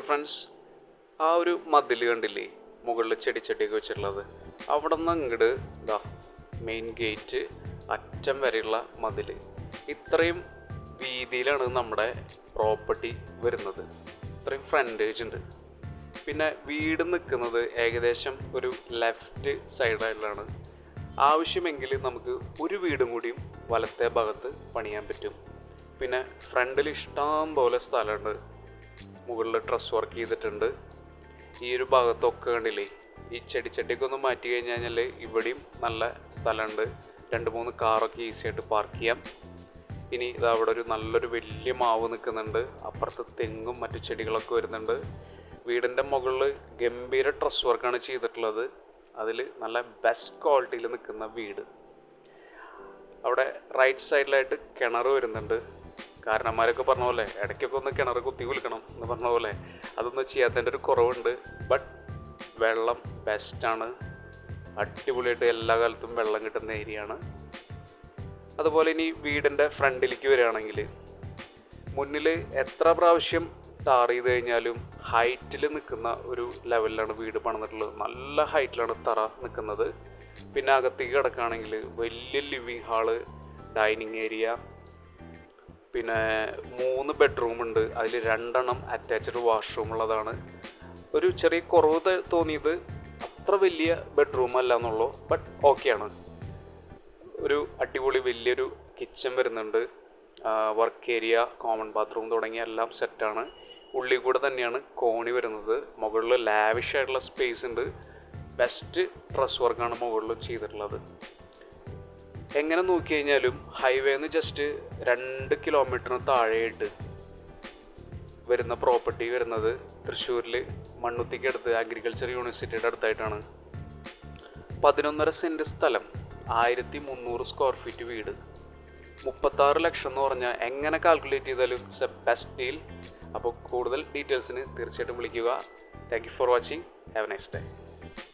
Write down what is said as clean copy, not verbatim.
Friends, ആ ഒരു മതിൽ കണ്ടില്ലേ, മുകളിൽ ചെടിച്ചട്ടിയൊക്കെ വെച്ചിട്ടുള്ളത്. അവിടെ നിന്ന് അങ്ങോട്ട് ഇതാ മെയിൻ ഗേറ്റ് അറ്റം വരെയുള്ള മതിൽ. ഇത്രയും വീതിയിലാണ് നമ്മുടെ പ്രോപ്പർട്ടി വരുന്നത്. ഇത്രയും ഫ്രണ്ടേജ് ഉണ്ട്. പിന്നെ വീട് നിൽക്കുന്നത് ഏകദേശം ഒരു ലെഫ്റ്റ് സൈഡിലാണ്. ആവശ്യമെങ്കിൽ നമുക്ക് ഒരു വീടും കൂടിയും വലത്തെ ഭാഗത്ത് പണിയാൻ പറ്റും. പിന്നെ ഫ്രണ്ടിൽ ഇഷ്ടം പോലെ സ്ഥലമുണ്ട്. മുകളിൽ ഡ്രസ് വർക്ക് ചെയ്തിട്ടുണ്ട്. ഈ ഒരു ഭാഗത്തൊക്കെ കണ്ടില്ലേ, ഈ ചെടിച്ചട്ടിയൊക്കെ ഒന്ന് മാറ്റി കഴിഞ്ഞാൽ ഇവിടെയും നല്ല സ്ഥലമുണ്ട്. 2-3 കാറൊക്കെ ഈസി ആയിട്ട് പാർക്ക് ചെയ്യാം. ഇനി ഇതാ അവിടെ ഒരു നല്ലൊരു വലിയ മാവ് നിൽക്കുന്നുണ്ട്. അപ്പുറത്ത് തെങ്ങും മറ്റു ചെടികളൊക്കെ വരുന്നുണ്ട്. വീടിൻ്റെ മുകളിൽ ഗംഭീര ഡ്രസ് വർക്കാണ് ചെയ്തിട്ടുള്ളത്. അതിൽ നല്ല ബെസ്റ്റ് ക്വാളിറ്റിയിൽ നിൽക്കുന്ന വീട്. അവിടെ റൈറ്റ് സൈഡിലായിട്ട് കിണർ വരുന്നുണ്ട്. കാരണന്മാരൊക്കെ പറഞ്ഞ പോലെ ഇടയ്ക്കൊക്കെ ഒന്ന് കിണർ കുത്തി കുളിക്കണം എന്ന് പറഞ്ഞ പോലെ അതൊന്നും ചെയ്യാത്തതിൻ്റെ ഒരു കുറവുണ്ട്. ബട്ട് വെള്ളം ബെസ്റ്റാണ്. അടിപൊളിയായിട്ട് എല്ലാ കാലത്തും വെള്ളം കിട്ടുന്ന ഏരിയയാണ്. അതുപോലെ ഇനി വീടിൻ്റെ ഫ്രണ്ടിലേക്ക് വരികയാണെങ്കിൽ മുന്നിൽ എത്ര പ്രാവശ്യം ടാർ ചെയ്ത് കഴിഞ്ഞാലും ഹൈറ്റിൽ നിൽക്കുന്ന ഒരു ലെവലിലാണ് വീട് പണിതിട്ടുള്ളത്. നല്ല ഹൈറ്റിലാണ് തറ നിൽക്കുന്നത്. പിന്നെ അകത്തേക്ക് കിടക്കുകയാണെങ്കിൽ വലിയ ലിവിങ് ഹാള്, ഡൈനിങ് ഏരിയ, പിന്നെ 3 ബെഡ്റൂമുണ്ട്. അതിൽ 2 അറ്റാച്ച്ഡ് വാഷ്റൂം ഉള്ളതാണ്. ഒരു ചെറിയ കുറവ് തോന്നിയത് അത്ര വലിയ ബെഡ്റൂം അല്ല എന്നുള്ളൂ. ബട്ട് ഓക്കെയാണ്. ഒരു അടിപൊളി വലിയൊരു കിച്ചൺ വരുന്നുണ്ട്. വർക്ക് ഏരിയ, കോമൺ ബാത്റൂം തുടങ്ങിയ എല്ലാം സെറ്റാണ്. ഉള്ളിൽ കൂടെ തന്നെയാണ് കോണി വരുന്നത്. മുകളിൽ ലാവിഷ് ആയിട്ടുള്ള സ്പേസ് ഉണ്ട്. ബെസ്റ്റ് ഡ്രസ് വർക്കാണ് മുകളിൽ ചെയ്തിട്ടുള്ളത്. എങ്ങനെ നോക്കി കഴിഞ്ഞാലും ഹൈവേന്ന് ജസ്റ്റ് 2 കിലോമീറ്ററിന് താഴെയായിട്ട് വരുന്ന പ്രോപ്പർട്ടി വരുന്നത് തൃശ്ശൂരിൽ മണ്ണുത്തിക്കടുത്ത് അഗ്രികൾച്ചർ യൂണിവേഴ്സിറ്റിയുടെ അടുത്തായിട്ടാണ്. 11.5 സെൻറ്റ് സ്ഥലം, 1300 സ്ക്വയർ ഫീറ്റ് വീട്, 36 ലക്ഷം എന്ന് പറഞ്ഞാൽ എങ്ങനെ കാൽക്കുലേറ്റ് ചെയ്താലും ബെസ്റ്റ് ഡീൽ. അപ്പോൾ കൂടുതൽ ഡീറ്റെയിൽസിന് തീർച്ചയായിട്ടും വിളിക്കുക. Thank you for watching. Have A nice day.